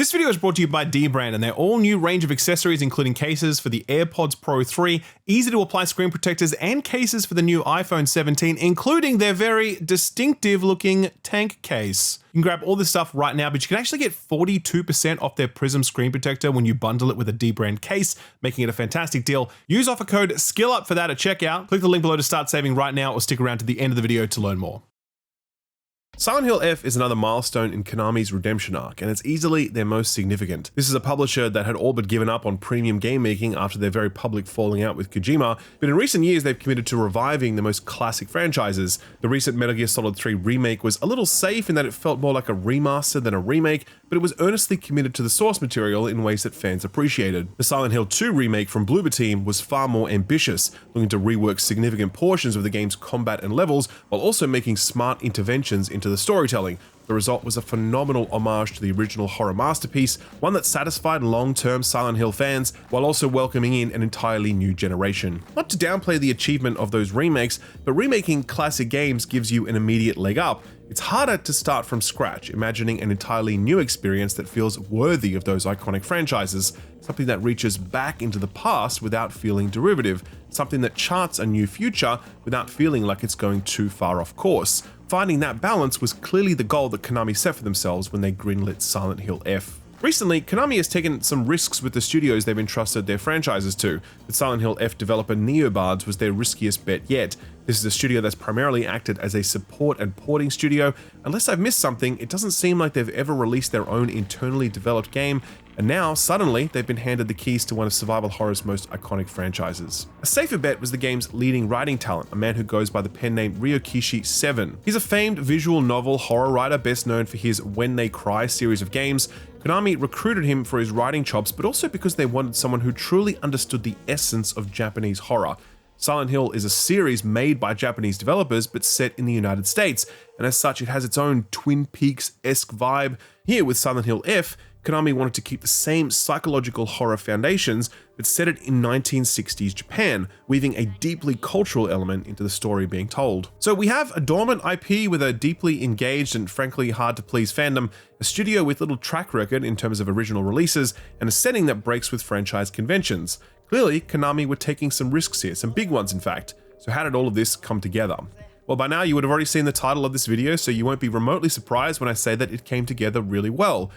This video is brought to you by dbrand and their all new range of accessories, including cases for the AirPods Pro 3, easy to apply screen protectors, and cases for the new iPhone 17, including their very distinctive looking tank case. You can grab all this stuff right now, but you can actually get 42% off their Prism screen protector when you bundle it with a dbrand case, making it a fantastic deal. Use offer code SKILLUP for that at checkout. Click the link below to start saving right now, or stick around to the end of the video to learn more. Silent Hill F is another milestone in Konami's redemption arc, and it's easily their most significant. This is a publisher that had all but given up on premium game making after their very public falling out with Kojima, but in recent years they've committed to reviving the most classic franchises. The recent Metal Gear Solid 3 remake was a little safe in that it felt more like a remaster than a remake, but it was earnestly committed to the source material in ways that fans appreciated. The Silent Hill 2 remake from Bloober Team was far more ambitious, looking to rework significant portions of the game's combat and levels, while also making smart interventions into the storytelling. The result was a phenomenal homage to the original horror masterpiece, one that satisfied long-term Silent Hill fans while also welcoming in an entirely new generation. Not to downplay the achievement of those remakes, but remaking classic games gives you an immediate leg up. It's harder to start from scratch, imagining an entirely new experience that feels worthy of those iconic franchises, something that reaches back into the past without feeling derivative, something that charts a new future without feeling like it's going too far off course. Finding that balance was clearly the goal that Konami set for themselves when they greenlit Silent Hill F. Recently, Konami has taken some risks with the studios they've entrusted their franchises to. The Silent Hill F developer Neobards was their riskiest bet yet. This is a studio that's primarily acted as a support and porting studio. Unless I've missed something, it doesn't seem like they've ever released their own internally developed game, and now, suddenly, they've been handed the keys to one of survival horror's most iconic franchises. A safer bet was the game's leading writing talent, a man who goes by the pen name Ryokishi7. He's a famed visual novel horror writer best known for his When They Cry series of games. Konami recruited him for his writing chops, but also because they wanted someone who truly understood the essence of Japanese horror. Silent Hill is a series made by Japanese developers but set in the United States, and as such it has its own Twin Peaks-esque vibe. Here with Silent Hill F, Konami wanted to keep the same psychological horror foundations, but set it in 1960s Japan, weaving a deeply cultural element into the story being told. So we have a dormant IP with a deeply engaged and frankly hard to please fandom, a studio with little track record in terms of original releases, and a setting that breaks with franchise conventions. Clearly, Konami were taking some risks here, some big ones in fact. So how did all of this come together? Well, by now you would have already seen the title of this video, so you won't be remotely surprised when I say that it came together really well.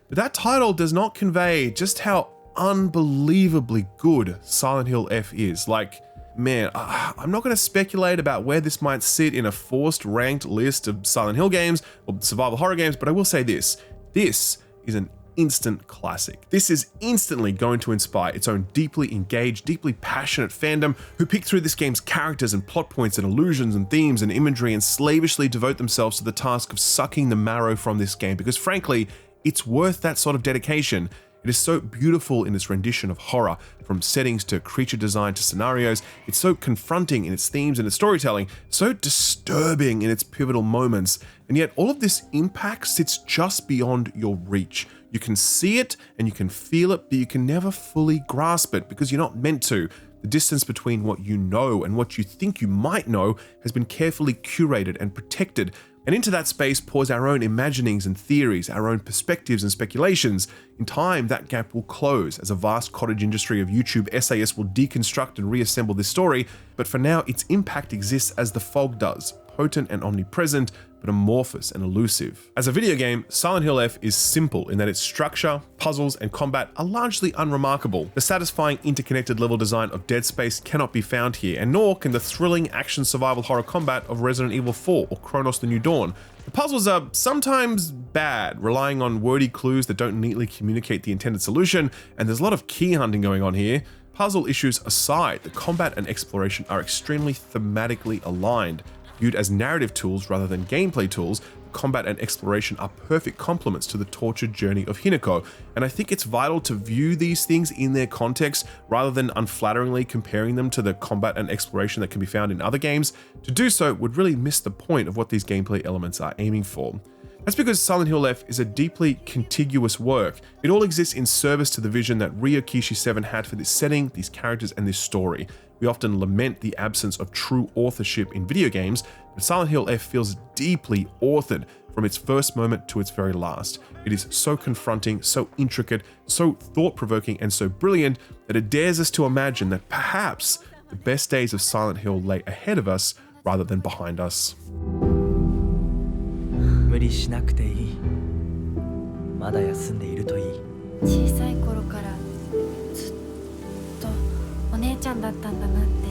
But that title does not convey just how unbelievably good Silent Hill F is. Like, man, I'm not going to speculate about where this might sit in a forced ranked list of Silent Hill games or survival horror games, but I will say this. This is an instant classic. This is instantly going to inspire its own deeply engaged, deeply passionate fandom who pick through this game's characters and plot points and illusions and themes and imagery and slavishly devote themselves to the task of sucking the marrow from this game, because frankly, it's worth that sort of dedication. It is so beautiful in its rendition of horror, from settings to creature design to scenarios. It's so confronting in its themes and its storytelling, so disturbing in its pivotal moments, and yet all of this impact sits just beyond your reach. You can see it and you can feel it, but you can never fully grasp it because you're not meant to. The distance between what you know and what you think you might know has been carefully curated and protected, and into that space pours our own imaginings and theories, our own perspectives and speculations. In time, that gap will close as a vast cottage industry of YouTube essayists will deconstruct and reassemble this story, but for now, its impact exists as the fog does, potent and omnipresent, but amorphous and elusive. As a video game, Silent Hill F is simple in that its structure, puzzles, and combat are largely unremarkable. The satisfying interconnected level design of Dead Space cannot be found here, and nor can the thrilling action survival horror combat of Resident Evil 4 or Cronos: The New Dawn. The puzzles are sometimes bad, relying on wordy clues that don't neatly communicate the intended solution, and there's a lot of key hunting going on here. Puzzle issues aside, the combat and exploration are extremely thematically aligned. Viewed as narrative tools rather than gameplay tools, combat and exploration are perfect complements to the tortured journey of Hinako, and I think it's vital to view these things in their context rather than unflatteringly comparing them to the combat and exploration that can be found in other games. To do so would really miss the point of what these gameplay elements are aiming for. That's because Silent Hill F is a deeply contiguous work. It all exists in service to the vision that Ryokishi 7 had for this setting, these characters, and this story. We often lament the absence of true authorship in video games, but Silent Hill F feels deeply authored from its first moment to its very last. It is so confronting, so intricate, so thought-provoking, and so brilliant that it dares us to imagine that perhaps the best days of Silent Hill lay ahead of us rather than behind us. 無理しなくていい。まだ休んでいるといい。小さい頃からずっとお姉ちゃんだったんだなって。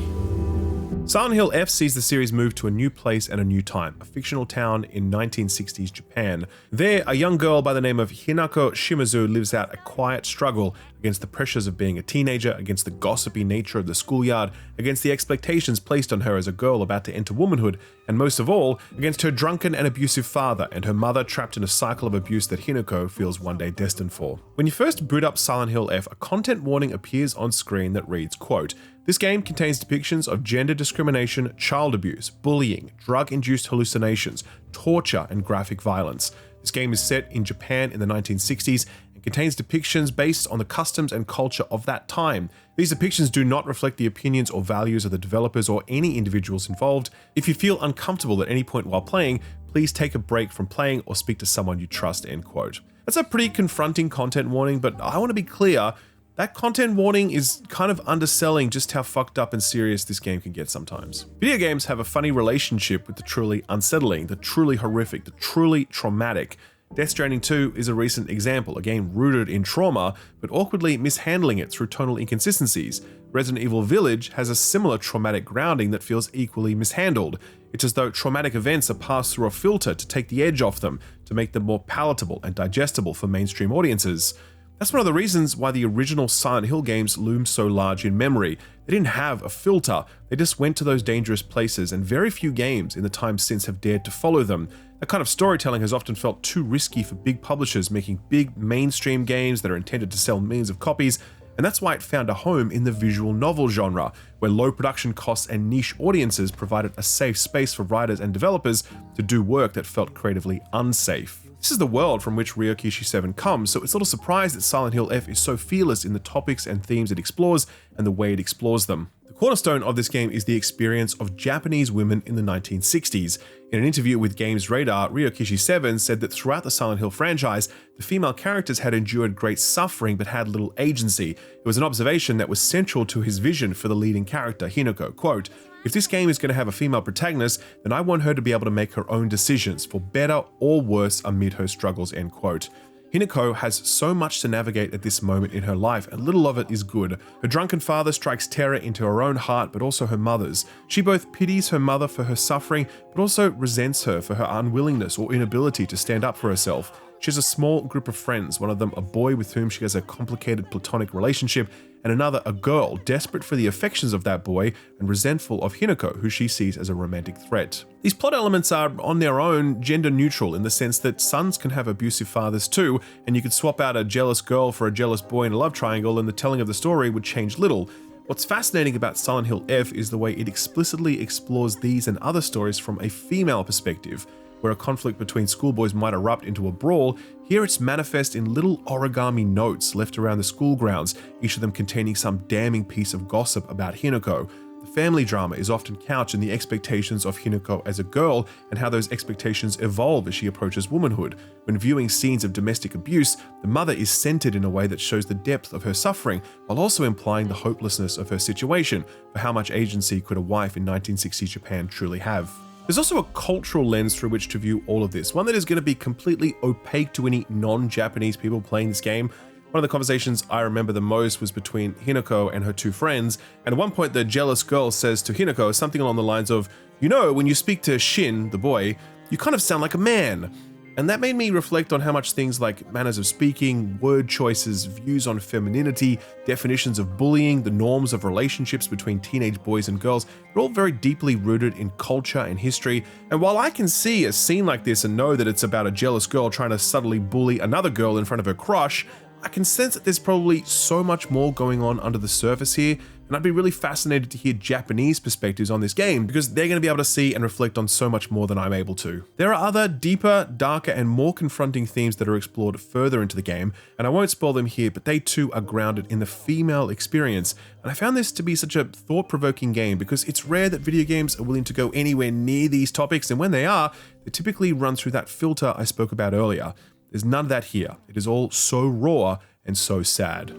Silent Hill F sees the series move to a new place and a new time, a fictional town in 1960s Japan. There, a young girl by the name of Hinako Shimazu lives out a quiet struggle against the pressures of being a teenager, against the gossipy nature of the schoolyard, against the expectations placed on her as a girl about to enter womanhood, and most of all, against her drunken and abusive father and her mother trapped in a cycle of abuse that Hinako feels one day destined for. When you first boot up Silent Hill F, a content warning appears on screen that reads, quote, "This game contains depictions of gender discrimination, child abuse, bullying, drug-induced hallucinations, torture, and graphic violence. This game is set in Japan in the 1960s and contains depictions based on the customs and culture of that time. These depictions do not reflect the opinions or values of the developers or any individuals involved. If you feel uncomfortable at any point while playing, please take a break from playing or speak to someone you trust," end quote. That's a pretty confronting content warning, but I want to be clear, that content warning is kind of underselling just how fucked up and serious this game can get sometimes. Video games have a funny relationship with the truly unsettling, the truly horrific, the truly traumatic. Death Stranding 2 is a recent example, a game rooted in trauma, but awkwardly mishandling it through tonal inconsistencies. Resident Evil Village has a similar traumatic grounding that feels equally mishandled. It's as though traumatic events are passed through a filter to take the edge off them, to make them more palatable and digestible for mainstream audiences. That's one of the reasons why the original Silent Hill games loom so large in memory. They didn't have a filter, they just went to those dangerous places, and very few games in the time since have dared to follow them. That kind of storytelling has often felt too risky for big publishers making big mainstream games that are intended to sell millions of copies, and that's why it found a home in the visual novel genre, where low production costs and niche audiences provided a safe space for writers and developers to do work that felt creatively unsafe. This is the world from which Ryokishi 7 comes, so it's not a surprise that Silent Hill F is so fearless in the topics and themes it explores and the way it explores them. The cornerstone of this game is the experience of Japanese women in the 1960s. In an interview with Games Radar, Ryokishi 7 said that throughout the Silent Hill franchise, the female characters had endured great suffering but had little agency. It was an observation that was central to his vision for the leading character, Hinako. Quote, "If this game is going to have a female protagonist, then I want her to be able to make her own decisions, for better or worse amid her struggles," end quote. Hinako has so much to navigate at this moment in her life, and little of it is good. Her drunken father strikes terror into her own heart, but also her mother's. She both pities her mother for her suffering, but also resents her for her unwillingness or inability to stand up for herself. She has a small group of friends, one of them a boy with whom she has a complicated platonic relationship, and another a girl desperate for the affections of that boy and resentful of Hinako, who she sees as a romantic threat. These plot elements are, on their own, gender neutral in the sense that sons can have abusive fathers too, and you could swap out a jealous girl for a jealous boy in a love triangle and the telling of the story would change little. What's fascinating about Silent Hill F is the way it explicitly explores these and other stories from a female perspective. Where a conflict between schoolboys might erupt into a brawl, here it's manifest in little origami notes left around the school grounds, each of them containing some damning piece of gossip about Hinako. The family drama is often couched in the expectations of Hinako as a girl and how those expectations evolve as she approaches womanhood. When viewing scenes of domestic abuse, the mother is centered in a way that shows the depth of her suffering, while also implying the hopelessness of her situation, for how much agency could a wife in 1960s Japan truly have? There's also a cultural lens through which to view all of this, one that is going to be completely opaque to any non-Japanese people playing this game. One of the conversations I remember the most was between Hinako and her two friends, and at one point the jealous girl says to Hinako something along the lines of, "You know, when you speak to Shin, the boy, you kind of sound like a man." And that made me reflect on how much things like manners of speaking, word choices, views on femininity, definitions of bullying, the norms of relationships between teenage boys and girls, are all very deeply rooted in culture and history. And while I can see a scene like this and know that it's about a jealous girl trying to subtly bully another girl in front of her crush, I can sense that there's probably so much more going on under the surface here, and I'd be really fascinated to hear Japanese perspectives on this game because they're going to be able to see and reflect on so much more than I'm able to. There are other deeper, darker, and more confronting themes that are explored further into the game, and I won't spoil them here, but they too are grounded in the female experience. And I found this to be such a thought-provoking game because it's rare that video games are willing to go anywhere near these topics, and when they are, they typically run through that filter I spoke about earlier. There's none of that here. It is all so raw and so sad.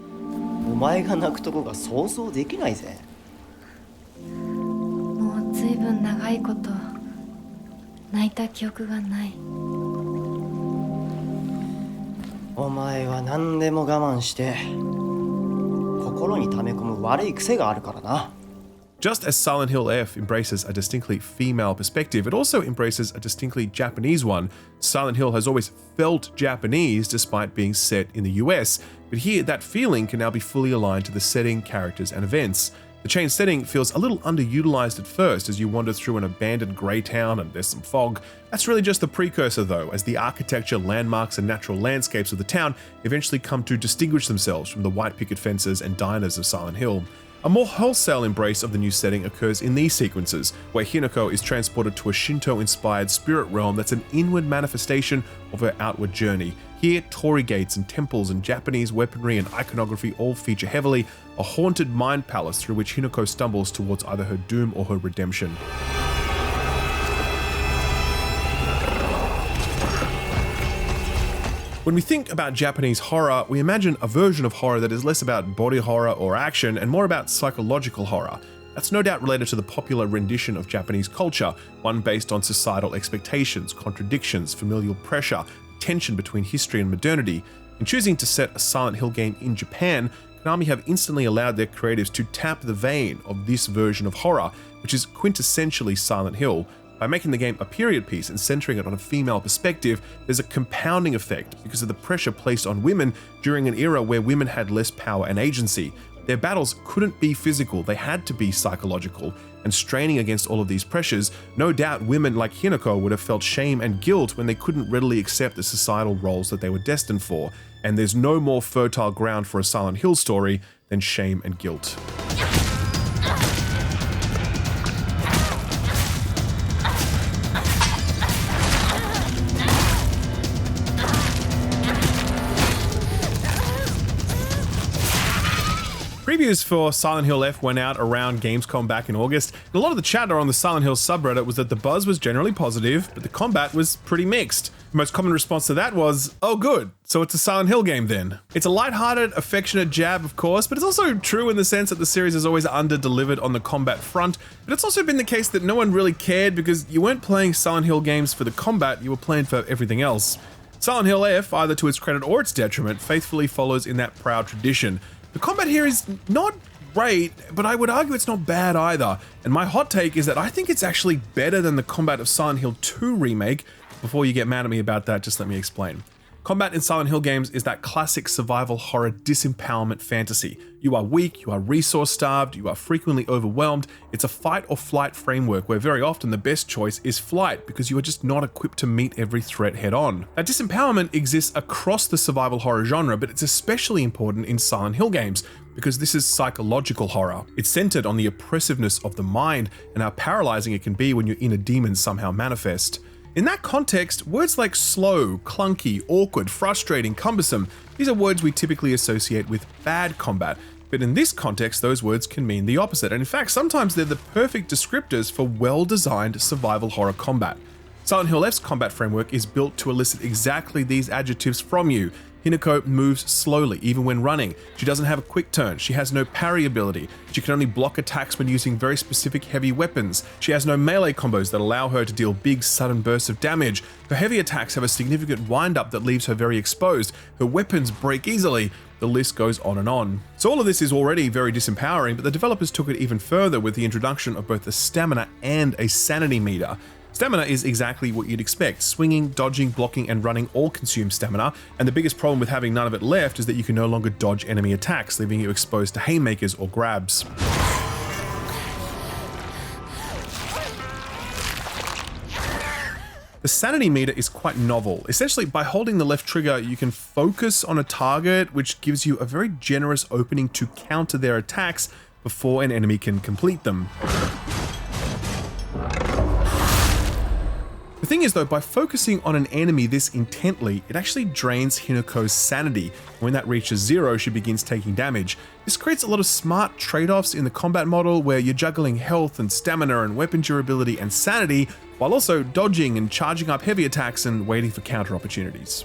お前が泣くとこが想像できないぜ。もうずいぶん長いこと泣いた記憶がない。お前は何でも我慢して心に溜め込む悪い癖があるからな。Just as Silent Hill F embraces a distinctly female perspective, it also embraces a distinctly Japanese one. Silent Hill has always felt Japanese despite being set in the US, but here that feeling can now be fully aligned to the setting, characters, and events. The chain setting feels a little underutilized at first as you wander through an abandoned grey town and there's some fog. That's really just the precursor though, as the architecture, landmarks, and natural landscapes of the town eventually come to distinguish themselves from the white picket fences and diners of Silent Hill. A more wholesale embrace of the new setting occurs in these sequences, where Hinako is transported to a Shinto-inspired spirit realm that's an inward manifestation of her outward journey. Here, torii gates and temples and Japanese weaponry and iconography all feature heavily, a haunted mind palace through which Hinako stumbles towards either her doom or her redemption. When we think about Japanese horror, we imagine a version of horror that is less about body horror or action and more about psychological horror. That's no doubt related to the popular rendition of Japanese culture, one based on societal expectations, contradictions, familial pressure, tension between history and modernity. In choosing to set a Silent Hill game in Japan, Konami have instantly allowed their creatives to tap the vein of this version of horror, which is quintessentially Silent Hill. By making the game a period piece and centering it on a female perspective, there's a compounding effect because of the pressure placed on women during an era where women had less power and agency. Their battles couldn't be physical, they had to be psychological, and straining against all of these pressures, no doubt women like Hinako would have felt shame and guilt when they couldn't readily accept the societal roles that they were destined for. And there's no more fertile ground for a Silent Hill story than shame and guilt. Previews for Silent Hill F went out around Gamescom back in August, and a lot of the chatter on the Silent Hill subreddit was that the buzz was generally positive, but the combat was pretty mixed. The most common response to that was, oh good, so it's a Silent Hill game then. It's a lighthearted, affectionate jab, of course, but it's also true in the sense that the series has always under-delivered on the combat front, but it's also been the case that no one really cared because you weren't playing Silent Hill games for the combat, you were playing for everything else. Silent Hill F, either to its credit or its detriment, faithfully follows in that proud tradition. The combat here is not great, but I would argue it's not bad either. And my hot take is that I think it's actually better than the combat of Silent Hill 2 remake. Before you get mad at me about that, just let me explain. Combat in Silent Hill games is that classic survival horror disempowerment fantasy. You are weak, you are resource starved, you are frequently overwhelmed. It's a fight or flight framework where very often the best choice is flight because you are just not equipped to meet every threat head on. That disempowerment exists across the survival horror genre, but it's especially important in Silent Hill games because this is psychological horror. It's centered on the oppressiveness of the mind and how paralyzing it can be when your inner demons somehow manifest. In that context, words like slow, clunky, awkward, frustrating, cumbersome, these are words we typically associate with bad combat, but in this context, those words can mean the opposite, and in fact, sometimes they're the perfect descriptors for well-designed survival horror combat. Silent Hill F's combat framework is built to elicit exactly these adjectives from you. Hinako moves slowly, even when running. She doesn't have a quick turn. She has no parry ability. She can only block attacks when using very specific heavy weapons. She has no melee combos that allow her to deal big, sudden bursts of damage. Her heavy attacks have a significant wind-up that leaves her very exposed. Her weapons break easily. The list goes on and on. So all of this is already very disempowering, but the developers took it even further with the introduction of both a stamina and a sanity meter. Stamina is exactly what you'd expect. Swinging, dodging, blocking, and running all consume stamina, and the biggest problem with having none of it left is that you can no longer dodge enemy attacks, leaving you exposed to haymakers or grabs. The sanity meter is quite novel. Essentially, by holding the left trigger, you can focus on a target, which gives you a very generous opening to counter their attacks, before an enemy can complete them. The thing is though, by focusing on an enemy this intently, it actually drains Hinako's sanity. When that reaches 0, she begins taking damage. This creates a lot of smart trade-offs in the combat model where you're juggling health and stamina and weapon durability and sanity, while also dodging and charging up heavy attacks and waiting for counter opportunities.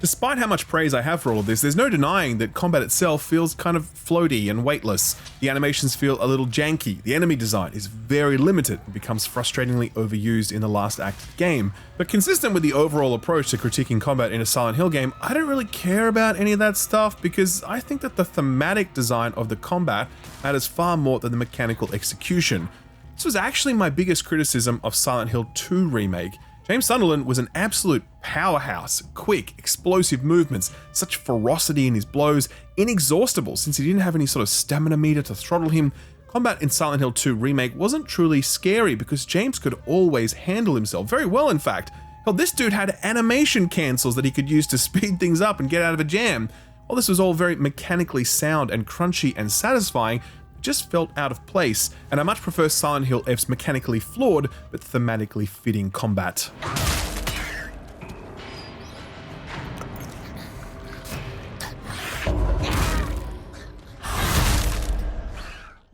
Despite how much praise I have for all of this, there's no denying that combat itself feels kind of floaty and weightless. The animations feel a little janky, the enemy design is very limited and becomes frustratingly overused in the last act of the game. But consistent with the overall approach to critiquing combat in a Silent Hill game, I don't really care about any of that stuff because I think that the thematic design of the combat matters far more than the mechanical execution. This was actually my biggest criticism of Silent Hill 2 Remake. James Sunderland was an absolute powerhouse, quick, explosive movements, such ferocity in his blows, inexhaustible since he didn't have any sort of stamina meter to throttle him. Combat in Silent Hill 2 Remake wasn't truly scary because James could always handle himself very well, in fact. Hell, this dude had animation cancels that he could use to speed things up and get out of a jam. While this was all very mechanically sound and crunchy and satisfying, just felt out of place, and I much prefer Silent Hill F's mechanically flawed but thematically fitting combat.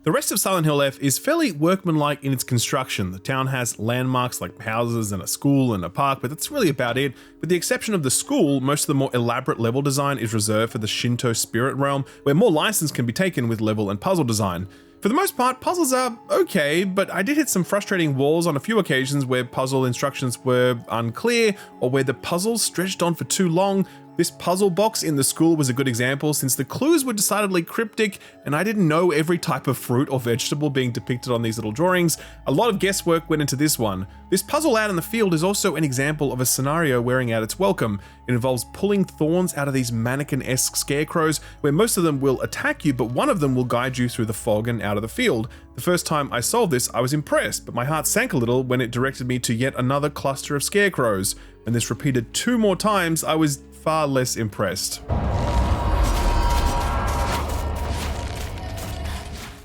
The rest of Silent Hill F is fairly workmanlike in its construction. The town has landmarks like houses and a school and a park, but that's really about it. With the exception of the school, most of the more elaborate level design is reserved for the Shinto spirit realm, where more license can be taken with level and puzzle design. For the most part, puzzles are okay, but I did hit some frustrating walls on a few occasions where puzzle instructions were unclear or where the puzzles stretched on for too long. This puzzle box in the school was a good example since the clues were decidedly cryptic and I didn't know every type of fruit or vegetable being depicted on these little drawings. A lot of guesswork went into this one. This puzzle out in the field is also an example of a scenario wearing out its welcome. It involves pulling thorns out of these mannequin-esque scarecrows where most of them will attack you, but one of them will guide you through the fog and out of the field. The first time I solved this, I was impressed, but my heart sank a little when it directed me to yet another cluster of scarecrows. When this repeated 2 more times, I was far less impressed.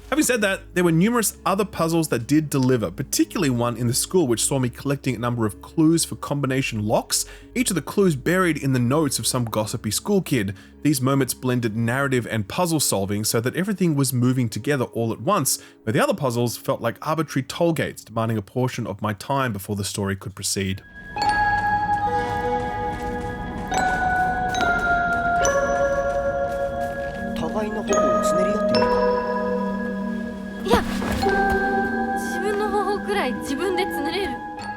Having said that, there were numerous other puzzles that did deliver, particularly one in the school which saw me collecting a number of clues for combination locks, each of the clues buried in the notes of some gossipy school kid. These moments blended narrative and puzzle solving so that everything was moving together all at once, where the other puzzles felt like arbitrary toll gates demanding a portion of my time before the story could proceed.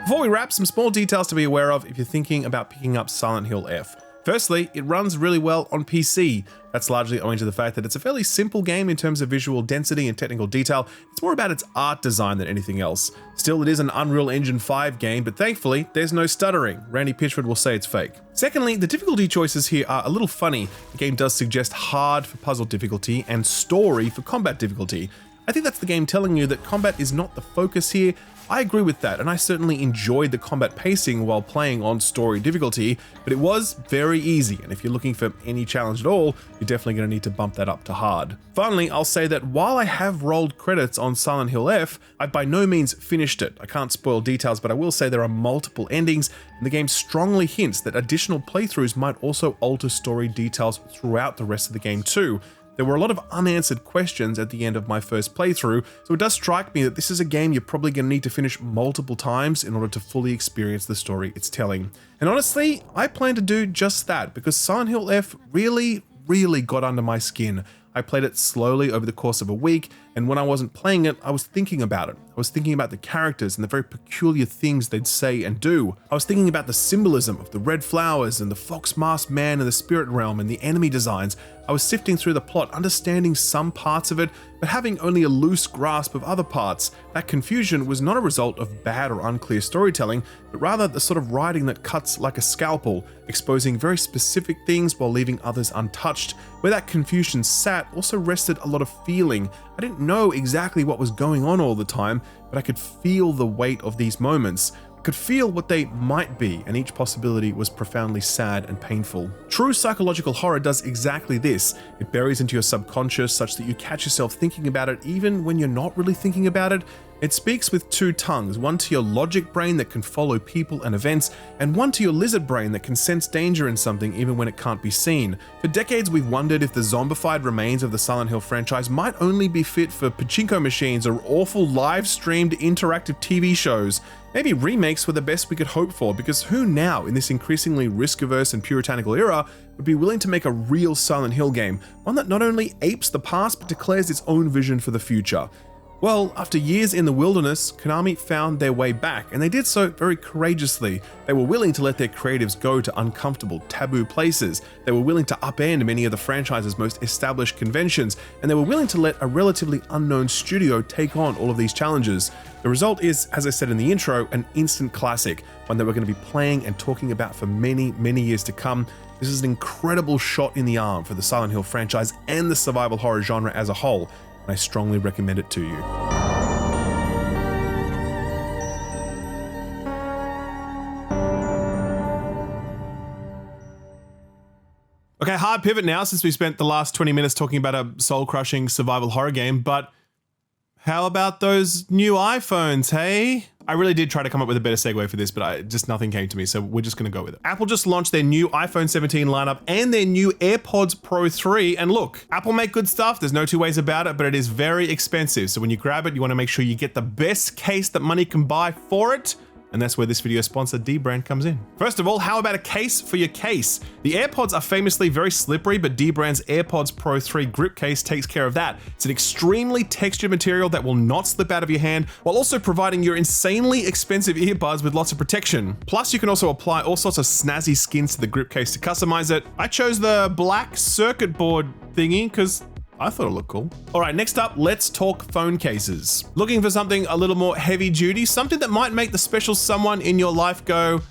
Before we wrap, some small details to be aware of if you're thinking about picking up Silent Hill F. Firstly, it runs really well on PC. That's largely owing to the fact that it's a fairly simple game in terms of visual density and technical detail. It's more about its art design than anything else. Still, it is an Unreal Engine 5 game, but thankfully, there's no stuttering. Randy Pitchford will say it's fake. Secondly, the difficulty choices here are a little funny. The game does suggest hard for puzzle difficulty and story for combat difficulty. I think that's the game telling you that combat is not the focus here. I agree with that, and I certainly enjoyed the combat pacing while playing on story difficulty, but it was very easy, and if you're looking for any challenge at all, you're definitely going to need to bump that up to hard. Finally, I'll say that while I have rolled credits on Silent Hill F, I've by no means finished it. I can't spoil details, but I will say there are multiple endings, and the game strongly hints that additional playthroughs might also alter story details throughout the rest of the game too. There were a lot of unanswered questions at the end of my first playthrough, so it does strike me that this is a game you're probably going to need to finish multiple times in order to fully experience the story it's telling. And honestly, I plan to do just that because Silent Hill F really got under my skin. I played it slowly over the course of a week, and when I wasn't playing it, I was thinking about it. I was thinking about the characters and the very peculiar things they'd say and do. I was thinking about the symbolism of the red flowers and the fox-masked man in the spirit realm and the enemy designs. I was sifting through the plot, understanding some parts of it, but having only a loose grasp of other parts. That confusion was not a result of bad or unclear storytelling, but rather the sort of writing that cuts like a scalpel, exposing very specific things while leaving others untouched. Where that confusion sat also rested a lot of feeling. I didn't know exactly what was going on all the time, but I could feel the weight of these moments. could feel what they might be, and each possibility was profoundly sad and painful. True psychological horror does exactly this. It buries into your subconscious such that you catch yourself thinking about it even when you're not really thinking about it. It speaks with two tongues, one to your logic brain that can follow people and events, and one to your lizard brain that can sense danger in something even when it can't be seen. For decades we've wondered if the zombified remains of the Silent Hill franchise might only be fit for pachinko machines or awful live-streamed interactive TV shows. Maybe remakes were the best we could hope for, because who now, in this increasingly risk-averse and puritanical era, would be willing to make a real Silent Hill game, one that not only apes the past but declares its own vision for the future? Well, after years in the wilderness, Konami found their way back, and they did so very courageously. They were willing to let their creatives go to uncomfortable, taboo places. They were willing to upend many of the franchise's most established conventions, and they were willing to let a relatively unknown studio take on all of these challenges. The result is, as I said in the intro, an instant classic, one that we're going to be playing and talking about for many, many years to come. This is an incredible shot in the arm for the Silent Hill franchise and the survival horror genre as a whole. I strongly recommend it to you. Okay, hard pivot now since we spent the last 20 minutes talking about a soul-crushing survival horror game, but how about those new iPhones, hey? I really did try to come up with a better segue for this, but just nothing came to me, so we're just gonna go with it. Apple just launched their new iPhone 17 lineup and their new AirPods Pro 3, and look, Apple make good stuff, there's no two ways about it, but it is very expensive, so when you grab it, you wanna make sure you get the best case that money can buy for it, and that's where this video sponsor dbrand comes in. First of all, how about a case for your case? The AirPods are famously very slippery, but dbrand's AirPods Pro 3 grip case takes care of that. It's an extremely textured material that will not slip out of your hand, while also providing your insanely expensive earbuds with lots of protection. Plus, you can also apply all sorts of snazzy skins to the grip case to customize it. I chose the black circuit board thingy because I thought it looked cool. All right, next up, let's talk phone cases. Looking for something a little more heavy duty, something that might make the special someone in your life go,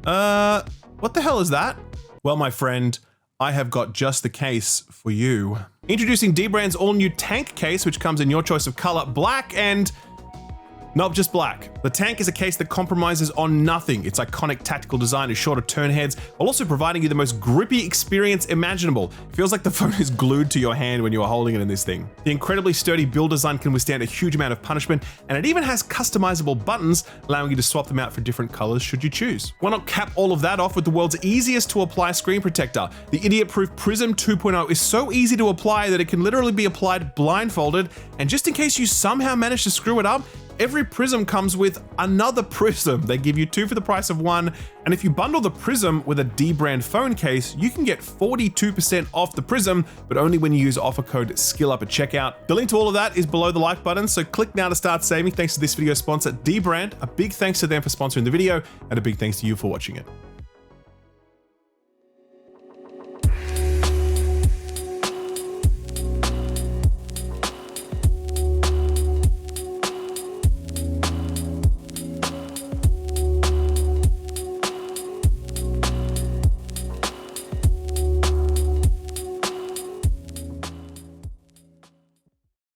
what the hell is that? Well, my friend, I have got just the case for you. Introducing dbrand's all new tank case, which comes in your choice of color, black and nope, just black. The tank is a case that compromises on nothing. Its iconic tactical design is shorter turn heads, while also providing you the most grippy experience imaginable. It feels like the phone is glued to your hand when you are holding it in this thing. The incredibly sturdy build design can withstand a huge amount of punishment, and it even has customizable buttons, allowing you to swap them out for different colors should you choose. Why not cap all of that off with the world's easiest to apply screen protector? The idiot-proof Prism 2.0 is so easy to apply that it can literally be applied blindfolded, and just in case you somehow manage to screw it up, every prism comes with another prism. They give you two for the price of one, and if you bundle the prism with a dbrand phone case, you can get 42% off the prism, but only when you use offer code SKILLUP at checkout. The link to all of that is below the like button, so click now to start saving. Thanks to this video sponsor, dbrand. A big thanks to them for sponsoring the video, and a big thanks to you for watching it.